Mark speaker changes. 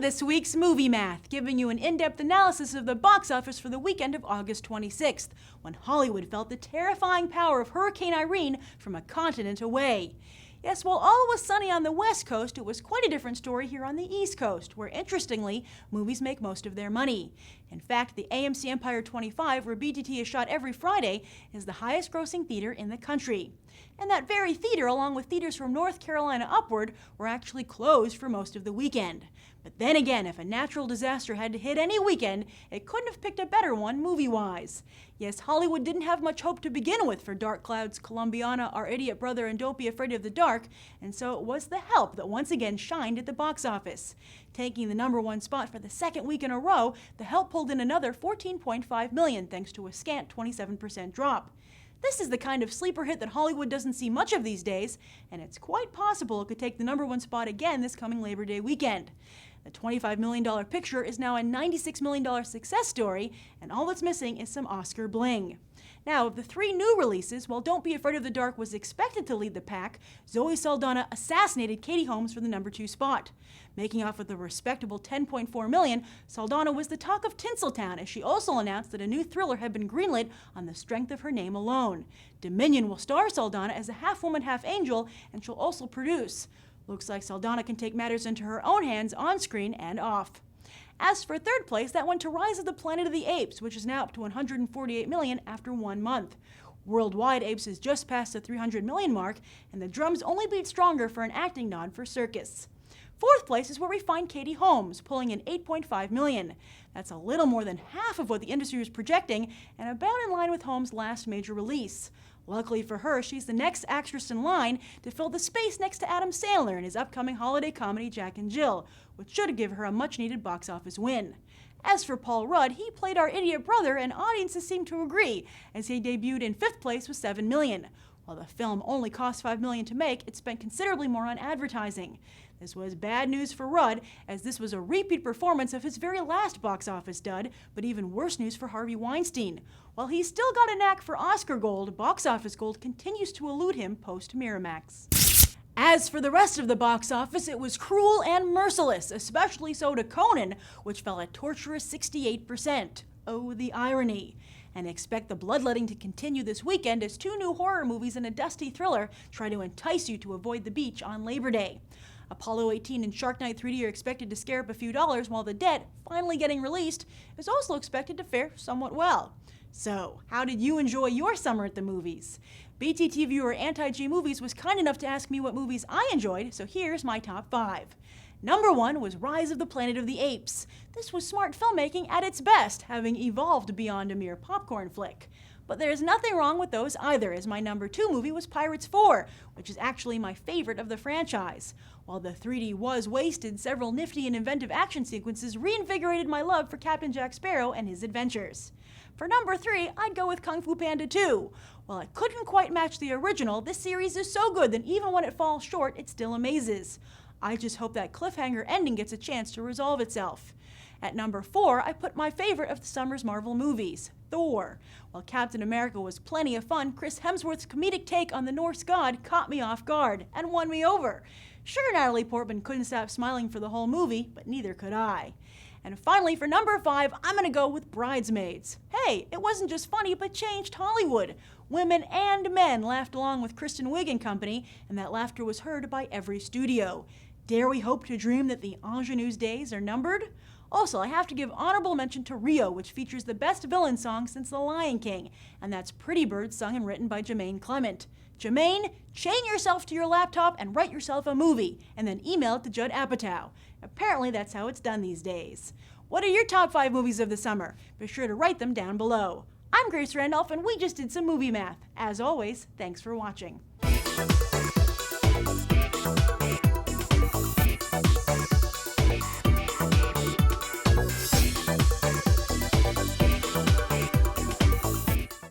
Speaker 1: this week's Movie Math, giving you an in-depth analysis of the box office for the weekend of August 26th, when Hollywood felt the terrifying power of Hurricane Irene from a continent away. Yes, while all was sunny on the West Coast, it was quite a different story here on the East Coast, where, interestingly, movies make most of their money. In fact, the AMC Empire 25, where BTT is shot every Friday, is the highest-grossing theater in the country. And that very theater, along with theaters from North Carolina upward, were actually closed for most of the weekend. But then again, if a natural disaster had to hit any weekend, it couldn't have picked a better one movie-wise. Yes, Hollywood didn't have much hope to begin with for Dark Cloud's Colombiana, Our Idiot Brother, and Don't Be Afraid of the Dark, and so it was The Help that once again shined at the box office. Taking the #1 spot for the second week in a row, The Help pulled in another $14.5 million thanks to a scant 27% drop. This is the kind of sleeper hit that Hollywood doesn't see much of these days, and it's quite possible it could take the #1 spot again this coming Labor Day weekend. The $25 million picture is now a $96 million success story, and all that's missing is some Oscar bling. Now, of the three new releases, while Don't Be Afraid of the Dark was expected to lead the pack, Zoe Saldana assassinated Katie Holmes for the #2 spot. Making off with a respectable $10.4 million, Saldana was the talk of Tinseltown, as she also announced that a new thriller had been greenlit on the strength of her name alone. Dominion will star Saldana as a half-woman, half-angel, and she'll also produce. Looks like Saldana can take matters into her own hands on screen and off. As for third place, that went to Rise of the Planet of the Apes, which is now up to $148 million after 1 month. Worldwide, Apes has just passed the $300 million mark, and the drums only beat stronger for an acting nod for Circus. Fourth place is where we find Katie Holmes, pulling in $8.5 million. That's a little more than half of what the industry was projecting, and about in line with Holmes' last major release. Luckily for her, she's the next actress in line to fill the space next to Adam Sandler in his upcoming holiday comedy Jack and Jill, which should give her a much-needed box office win. As for Paul Rudd, he played our idiot brother, and audiences seem to agree, as he debuted in 5th place with $7 million. While the film only cost $5 million to make, it spent considerably more on advertising. This was bad news for Rudd, as this was a repeat performance of his very last box office dud, but even worse news for Harvey Weinstein. While he's still got a knack for Oscar gold, box office gold continues to elude him post-Miramax. As for the rest of the box office, it was cruel and merciless, especially so to Conan, which fell a torturous 68%. Oh, the irony. And expect the bloodletting to continue this weekend as 2 new horror movies and a dusty thriller try to entice you to avoid the beach on Labor Day. Apollo 18 and Shark Night 3D are expected to scare up a few dollars, while The Dead, finally getting released, is also expected to fare somewhat well. So, how did you enjoy your summer at the movies? BTT viewer Anti-G Movies was kind enough to ask me what movies I enjoyed, so here's my top 5. #1 was Rise of the Planet of the Apes. This was smart filmmaking at its best, having evolved beyond a mere popcorn flick. But there's nothing wrong with those either, as my #2 movie was Pirates 4, which is actually my favorite of the franchise. While the 3D was wasted, several nifty and inventive action sequences reinvigorated my love for Captain Jack Sparrow and his adventures. For #3, I'd go with Kung Fu Panda 2. While it couldn't quite match the original, this series is so good that even when it falls short, it still amazes. I just hope that cliffhanger ending gets a chance to resolve itself. At #4, I put my favorite of the summer's Marvel movies, Thor. While Captain America was plenty of fun, Chris Hemsworth's comedic take on the Norse god caught me off guard and won me over. Sure, Natalie Portman couldn't stop smiling for the whole movie, but neither could I. And finally, for #5, I'm gonna go with Bridesmaids. Hey, it wasn't just funny, but changed Hollywood. Women and men laughed along with Kristen Wiig and company, and that laughter was heard by every studio. Dare we hope to dream that the ingenue's days are numbered? Also, I have to give honorable mention to Rio, which features the best villain song since The Lion King, and that's Pretty Bird, sung and written by Jermaine Clement. Jermaine, chain yourself to your laptop and write yourself a movie, and then email it to Judd Apatow. Apparently that's how it's done these days. What are your top 5 movies of the summer? Be sure to write them down below. I'm Grace Randolph, and we just did some movie math. As always, thanks for watching.